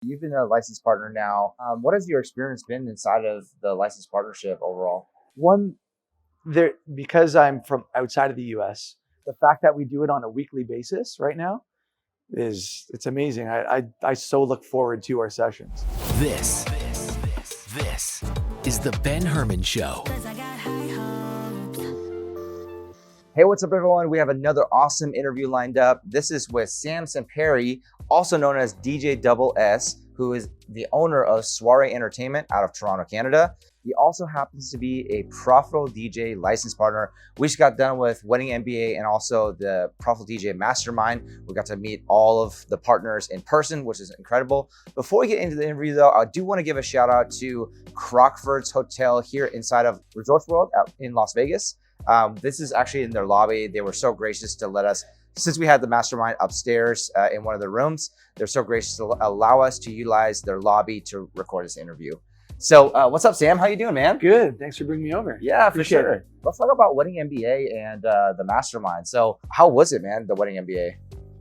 You've been a licensed partner now. What has your experience been inside of the licensed partnership overall? One, there because I'm from outside of the US, the fact that we do it on a weekly basis right now it's amazing. I so look forward to our sessions. This is the Ben Herman Show. Hey, what's up, everyone? We have another awesome interview lined up. This is with Samperi, also known as DJ Double S, who is the owner of Soirée Entertainment out of Toronto, Canada. He also happens to be a ProfitableDJ license partner. We just got done with Wedding MBA and also the ProfitableDJ Mastermind. We got to meet all of the partners in person, which is incredible. Before we get into the interview though, I do want to give a shout out to Crockford's Hotel here inside of Resorts World in Las Vegas. This is actually in their lobby. They were so gracious to let us, since we had the mastermind upstairs in one of the rooms, they're so gracious to allow us to utilize their lobby to record this interview. So what's up, Sam? How you doing, man? Good. Thanks for bringing me over. Yeah, for Appreciate sure. it. Let's talk about Wedding MBA and the mastermind. So how was it, man, the Wedding MBA?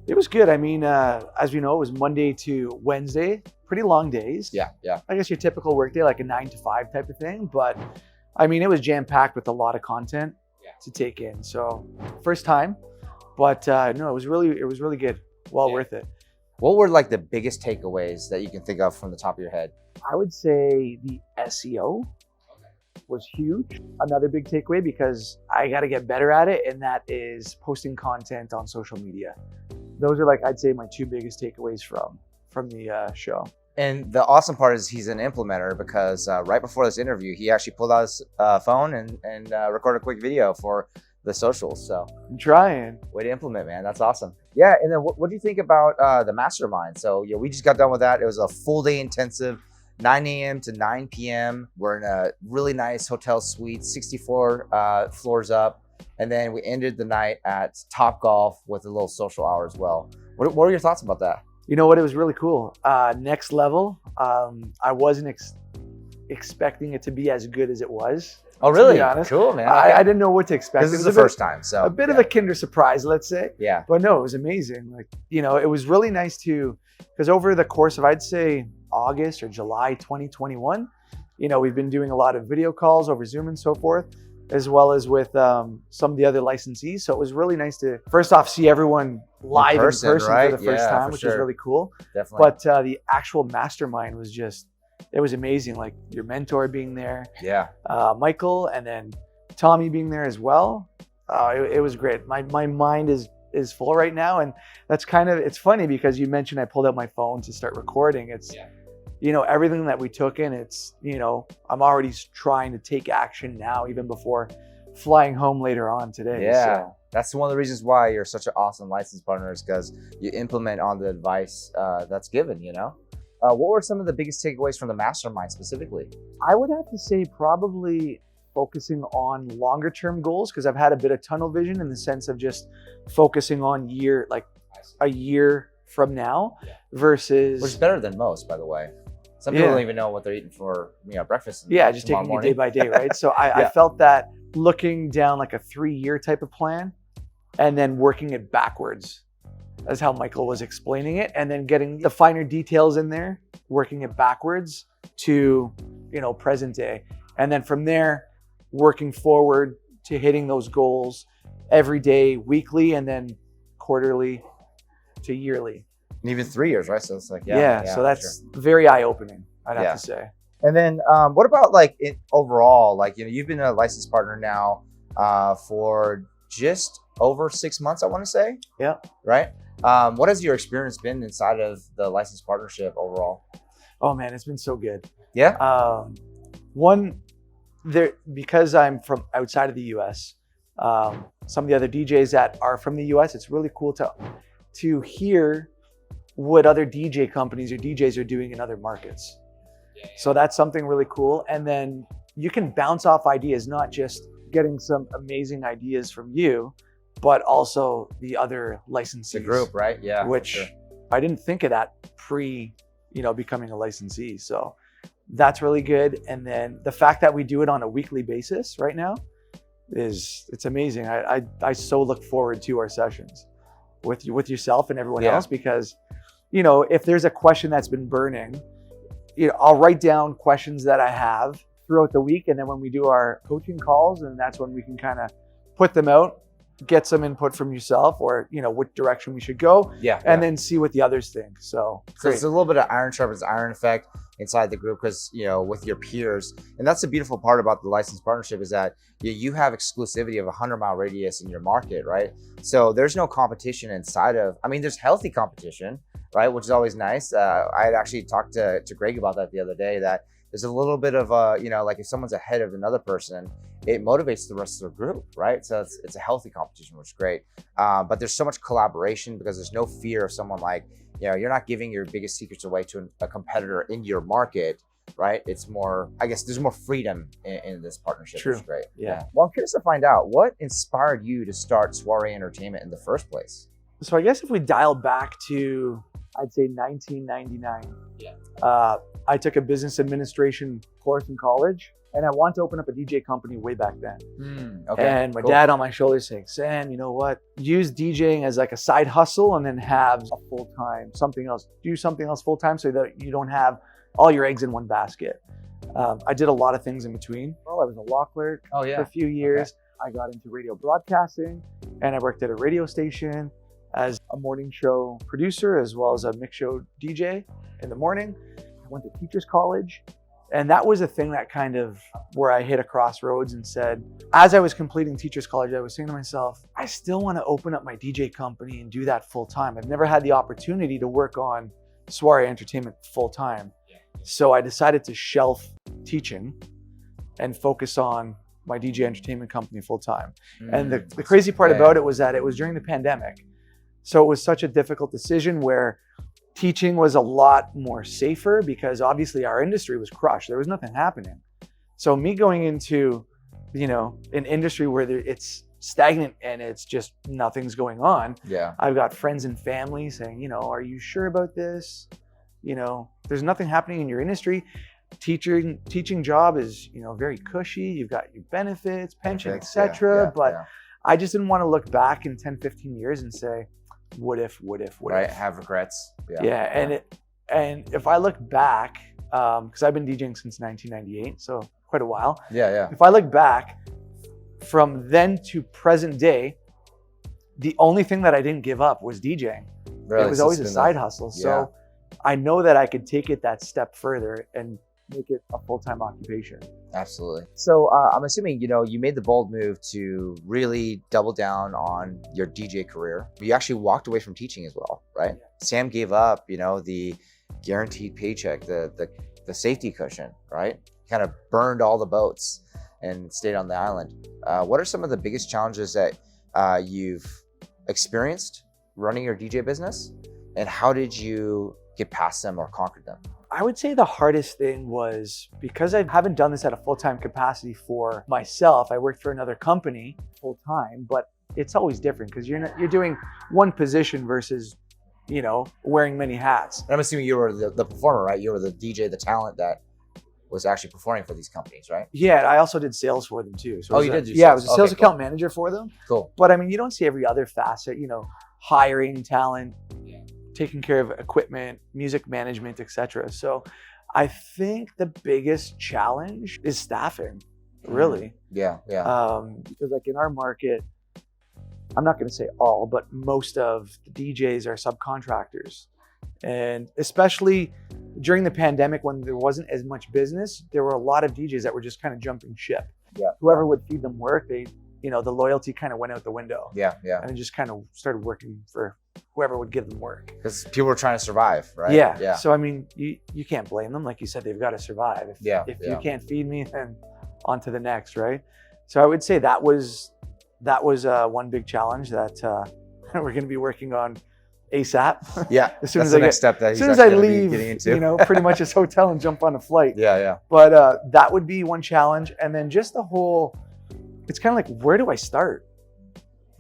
It was good. I mean, as we know, it was Monday to Wednesday, pretty long days. Yeah. I guess your typical workday, like a 9 to 5 type of thing. But I mean, it was jam-packed with a lot of content to take in. So first time, but no, it was really good. Well worth it. What were like the biggest takeaways that you can think of from the top of your head? I would say the SEO was huge. Another big takeaway, because I got to get better at it, and that is posting content on social media. Those are, like, I'd say, my two biggest takeaways from the show. And the awesome part is he's an implementer, because right before this interview, he actually pulled out his phone and recorded a quick video for the socials. So I'm trying. Way to implement, man. That's awesome. Yeah. And then what do you think about the mastermind? So yeah, we just got done with that. It was a full day intensive, 9 a.m. to 9 p.m. We're in a really nice hotel suite, 64 floors up. And then we ended the night at Top Golf with a little social hour as well. What are your thoughts about that? You know what? It was really cool. Next level. I wasn't expecting it to be as good as it was. Oh, really? To be honest. Cool, man. Okay. I didn't know what to expect. This is the first time, so a bit of a Kinder surprise, let's say. Yeah. But no, it was amazing. Like, you know, it was really nice because over the course of, I'd say, August or July 2021, you know, we've been doing a lot of video calls over Zoom and so forth, as well as with some of the other licensees. So it was really nice to, first off, see everyone live in person right? for the first time, which is really cool. Definitely. But the actual mastermind was it was amazing. Like your mentor being there, Michael, and then Tommy being there as well. It was great. My mind is full right now, and that's it's funny because you mentioned I pulled out my phone to start recording. You know, everything that we took in, you know, I'm already trying to take action now, even before flying home later on today. Yeah. So. That's one of the reasons why you're such an awesome license partner, is because you implement on the advice that's given, you know? What were some of the biggest takeaways from the mastermind specifically? I would have to say probably focusing on longer term goals, because I've had a bit of tunnel vision in the sense of just focusing on a year from now versus... Which is better than most, by the way. Some people don't even know what they're eating for breakfast. Just taking it day by day, right? So I felt that looking down like a 3-year type of plan and then working it backwards. That's how Michael was explaining it. And then getting the finer details in there, working it backwards to, you know, present day. And then from there, working forward to hitting those goals every day, weekly, and then quarterly to yearly. And even 3 years, right? So it's like, so that's very eye-opening, I'd have to say. And then what about like overall, like, you know, you've been a licensed partner now for just over 6 months, I want to say. Yeah. Right? What has your experience been inside of the licensed partnership overall? Oh man, it's been so good. Yeah. Because I'm from outside of the US, some of the other DJs that are from the US, it's really cool to hear what other DJ companies or DJs are doing in other markets. So that's something really cool. And then you can bounce off ideas, not just getting some amazing ideas from you, but also the other licensees. The group, right? Yeah. Which I didn't think of that becoming a licensee. So that's really good. And then the fact that we do it on a weekly basis right now it's amazing. I so look forward to our sessions with yourself and everyone else, because you know, if there's a question that's been burning, you know, I'll write down questions that I have throughout the week. And then when we do our coaching calls, and that's when we can kind of put them out, get some input from yourself, or, you know, what direction we should go, and then see what the others think. So it's a little bit of iron sharpens iron effect inside the group, because, you know, with your peers. And that's the beautiful part about the licensed partnership, is that you have exclusivity of a 100-mile radius in your market, right? So there's no competition inside of, I mean, there's healthy competition, right? Which is always nice. I had actually talked to Greg about that the other day, that there's a little bit of you know, like if someone's ahead of another person, it motivates the rest of the group, right? So it's a healthy competition, which is great. But there's so much collaboration, because there's no fear of someone, like, you know, you're not giving your biggest secrets away to a competitor in your market, right? It's more, I guess there's more freedom in this partnership, True. which is great. Yeah. Well, I'm curious to find out, what inspired you to start Soirée Entertainment in the first place? So I guess if we dial back to, I'd say 1999, I took a business administration course in college, and I wanted to open up a DJ company way back then. Okay. And my dad on my shoulder saying, Sam, you know what? Use DJing as like a side hustle, and then have a full-time, something else. Do something else full-time, so that you don't have all your eggs in one basket. I did a lot of things in between. Well, I was a law clerk for a few years. Okay. I got into radio broadcasting, and I worked at a radio station as a morning show producer, as well as a mix show DJ in the morning. I went to teachers college. And that was a thing that kind of, where I hit a crossroads and said, as I was completing teachers college, I was saying to myself, I still want to open up my DJ company and do that full time. I've never had the opportunity to work on Soirée Entertainment full time. So I decided to shelf teaching and focus on my DJ entertainment company full time. And the crazy part about it was that it was during the pandemic. So it was such a difficult decision, where teaching was a lot more safer, because obviously our industry was crushed. There was nothing happening. So me going into, you know, an industry where it's stagnant and it's just nothing's going on. Yeah. I've got friends and family saying, you know, are you sure about this? You know, there's nothing happening in your industry. Teaching job is, you know, very cushy. You've got your benefits, pension, etc. But I just didn't want to look back in 10, 15 years and say, what if? Right, have regrets. And if I look back, because I've been DJing since 1998, so quite a while. If I look back from then to present day, the only thing that I didn't give up was DJing. Really? It was always a side hustle. So I know that I could take it that step further and make it a full-time occupation. Absolutely. So I'm assuming, you know, you made the bold move to really double down on your DJ career. You actually walked away from teaching as well, right? Sam gave up, you know, the guaranteed paycheck, the safety cushion, right? Kind of burned all the boats and stayed on the island. What are some of the biggest challenges that you've experienced running your DJ business, and how did you get past them or conquer them? I would say the hardest thing was, because I haven't done this at a full-time capacity for myself. I worked for another company full-time, but it's always different, because you're doing one position versus, you know, wearing many hats. And I'm assuming you were the performer, right? You were the DJ, the talent that was actually performing for these companies, right? Yeah, I also did sales for them too. So you did do sales? Yeah, I was a sales account manager for them. Cool. But I mean, you don't see every other facet, you know, hiring talent, taking care of equipment, music management, etc. So I think the biggest challenge is staffing, really. Because like in our market, I'm not going to say all, but most of the DJs are subcontractors. And especially during the pandemic, when there wasn't as much business, there were a lot of DJs that were just kind of jumping ship. Whoever would feed them work, you know, the loyalty kind of went out the window. And just kind of started working for whoever would give them work. Because people were trying to survive, right? So I mean, you can't blame them. Like you said, they've got to survive. If you can't feed me, then on to the next, right? So I would say that was one big challenge that we're going to be working on ASAP. As soon as I leave, you know, pretty much this hotel and jump on a flight. But that would be one challenge, and then just the whole. It's kind of like, where do I start?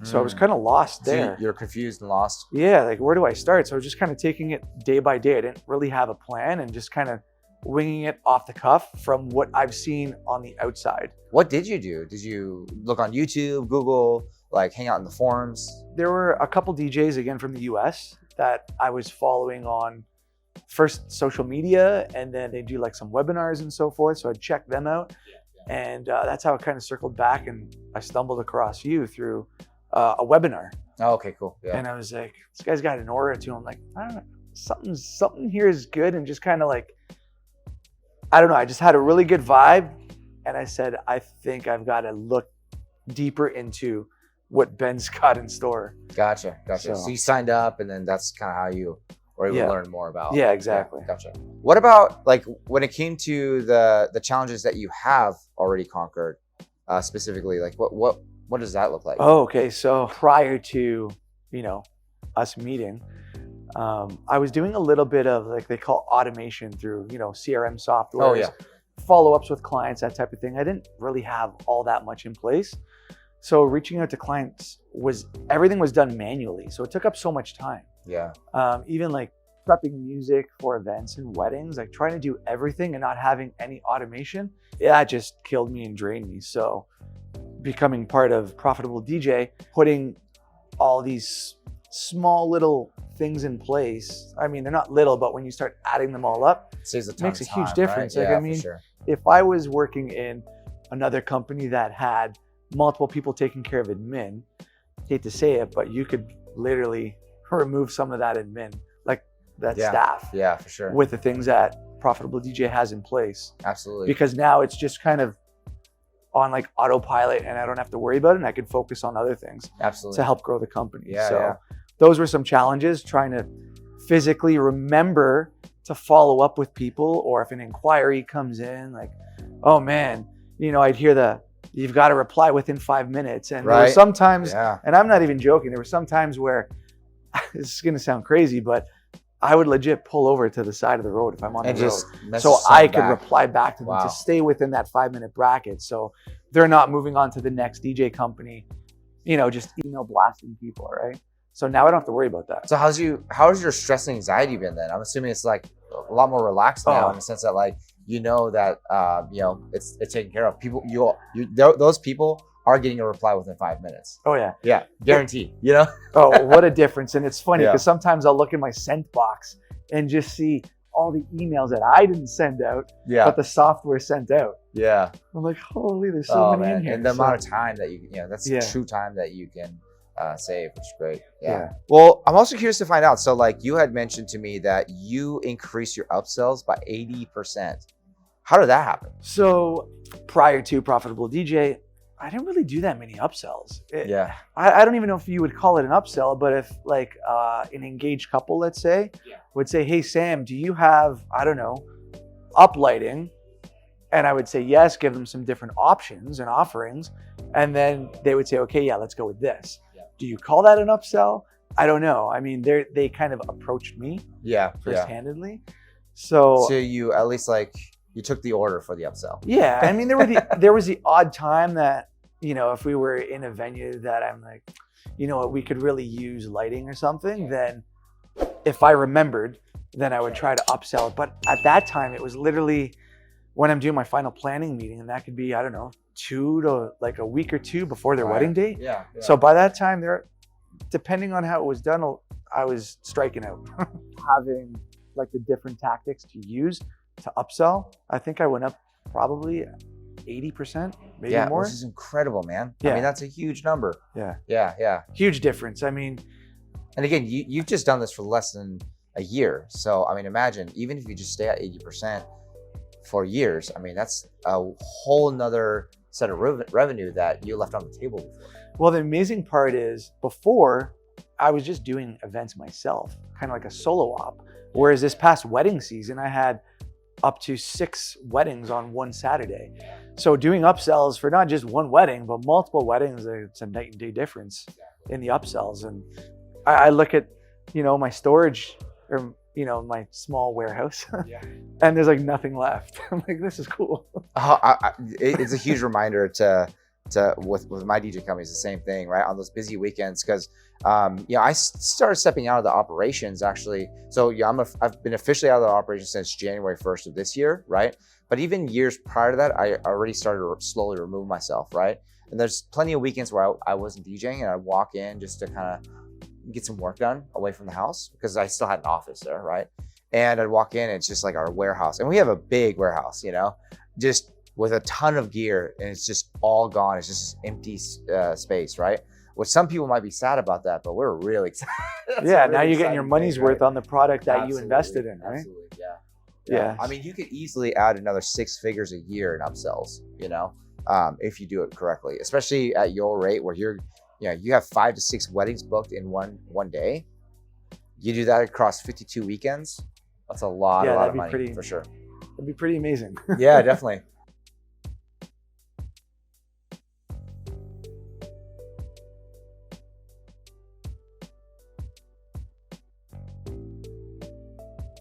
So I was kind of lost there. So you're confused and lost. Yeah, like where do I start? So I was just kind of taking it day by day. I didn't really have a plan, and just kind of winging it off the cuff from what I've seen on the outside. What did you do? Did you look on YouTube, Google, like hang out in the forums? There were a couple DJs, again, from the US that I was following on first social media, and then they do like some webinars and so forth. So I'd check them out. And that's how it kind of circled back. And I stumbled across you through a webinar. Oh, okay, cool. Yeah. And I was like, this guy's got an aura to him. Like, I don't know, something here is good. And just kind of like, I don't know, I just had a really good vibe. And I said, I think I've got to look deeper into what Ben's got in store. Gotcha. So you signed up, and then that's kind of how you were able to learn more about. Yeah, exactly. Yeah, gotcha. What about like when it came to the challenges that you have already conquered, specifically? Like what does that look like? Oh, okay. So prior to us meeting, I was doing a little bit of like they call automation through CRM software. Oh yeah. Follow-ups with clients, that type of thing. I didn't really have all that much in place. So reaching out to clients everything was done manually. So it took up so much time. Yeah. Even like prepping music for events and weddings, like trying to do everything and not having any automation, that just killed me and drained me. So becoming part of Profitable DJ, putting all these small little things in place. I mean, they're not little, but when you start adding them all up, it makes a huge difference. Right? Like, yeah, I mean, sure. If I was working in another company that had multiple people taking care of admin, hate to say it, but you could literally remove some of that admin, like that staff. Yeah, for sure. With the things that Profitable DJ has in place. Absolutely. Because now it's just kind of on like autopilot, and I don't have to worry about it, and I can focus on other things. Absolutely. To help grow the company. Yeah, so those were some challenges, trying to physically remember to follow up with people, or if an inquiry comes in, like, oh man, I'd hear you've got to reply within 5 minutes. And there were sometimes, and I'm not even joking, there were some times where, this is going to sound crazy, but I would legit pull over to the side of the road if I'm on the road. So I could reply back to them to stay within that 5-minute bracket. So they're not moving on to the next DJ company, just email blasting people, right? So now I don't have to worry about that. So how's your stress and anxiety been then? I'm assuming it's like a lot more relaxed now in the sense that like, that, it's taken care of. People, those people are getting a reply within 5 minutes. Oh yeah. Yeah. Guaranteed, Oh, what a difference. And it's funny because sometimes I'll look in my sent box and just see all the emails that I didn't send out, but the software sent out. Yeah. I'm like, holy, there's so many in here. And the amount of time that that's true time that you can save, which is great. Yeah. Well, I'm also curious to find out. So like you had mentioned to me that you increased your upsells by 80%. How did that happen? So prior to Profitable DJ, I didn't really do that many upsells. I don't even know if you would call it an upsell, but if like an engaged couple, let's say, would say, hey, Sam, do you have, I don't know, uplighting? And I would say, yes, give them some different options and offerings. And then they would say, okay, yeah, let's go with this. Do you call that an upsell? I don't know. I mean, they kind of approached me first-handedly. So you at least like, you took the order for the upsell. Yeah, I mean, there was the odd time that, if we were in a venue that I'm like, we could really use lighting or something, then if I remembered, then I would try to upsell it. But at that time, it was literally when I'm doing my final planning meeting, and that could be, I don't know, 2 to like a week or 2 before their wedding date. Yeah. So by that time, depending on how it was done, I was striking out. Having like the different tactics to use to upsell, I think I went up probably 80%, maybe more. Which is incredible, man. Yeah. I mean, that's a huge number. Yeah. Huge difference. I mean, and again, you've just done this for less than a year. So, I mean, imagine, even if you just stay at 80% for years, I mean, that's a whole nother set of revenue that you left on the table before. Well, the amazing part is before I was just doing events myself, kind of like a solo op. Whereas this past wedding season, I had up to 6 weddings on one Saturday. So doing upsells for not just one wedding, but multiple weddings, it's a night and day difference in the upsells. And I look at, my storage or, my small warehouse and there's like nothing left. I'm like, this is cool. It's a huge reminder to with my DJ company, it's the same thing, right? On those busy weekends, because I started stepping out of the operations actually. So I've been officially out of the operations since January 1st of this year, right? But even years prior to that, I already started to slowly remove myself, right? And there's plenty of weekends where I wasn't DJing, and I'd walk in just to kind of get some work done away from the house because I still had an office there, right? And I'd walk in, and it's just like our warehouse. And we have a big warehouse, you know, just with a ton of gear, and it's just all gone. It's just empty space, right? Which some people might be sad about that, but we're really excited. Yeah, now you're getting your money's worth on the product that you Absolutely, invested in, right? Absolutely, yeah. Yeah. I mean, you could easily add another 6 figures a year in upsells, you know, if you do it correctly, especially at your rate where you have 5 to 6 weddings booked in one day. You do that across 52 weekends. That's a lot of money for sure. That'd be pretty amazing. Yeah, definitely.